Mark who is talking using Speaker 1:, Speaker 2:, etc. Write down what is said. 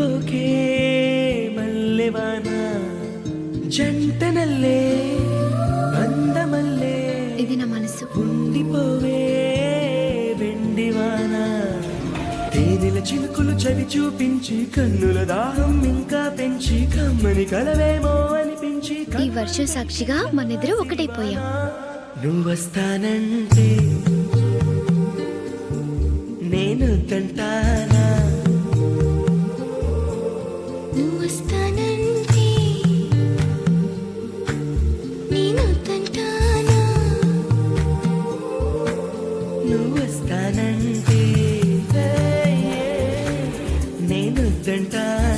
Speaker 1: వెళ్ళిపోకే మల్లెవాన జంటనల్లే అందమల్లే
Speaker 2: ఇది నా మనసు.
Speaker 1: ఉండిపోవే వెండివాన తేనెల చినుకులు చవి చూపించి కన్నుల దాహం ఇంకా పెంచి కమ్మని కలవేమో అనిపించి
Speaker 2: ఈ వర్షం సాక్షిగా మనిద్దరం ఒకటైపోయాం.
Speaker 1: నువ్వొస్తానంటే నేను తంటానా
Speaker 2: నువ్వొస్తానంటే నేను తంటానా
Speaker 1: నువ్వొస్తానంటే నేను తంటానా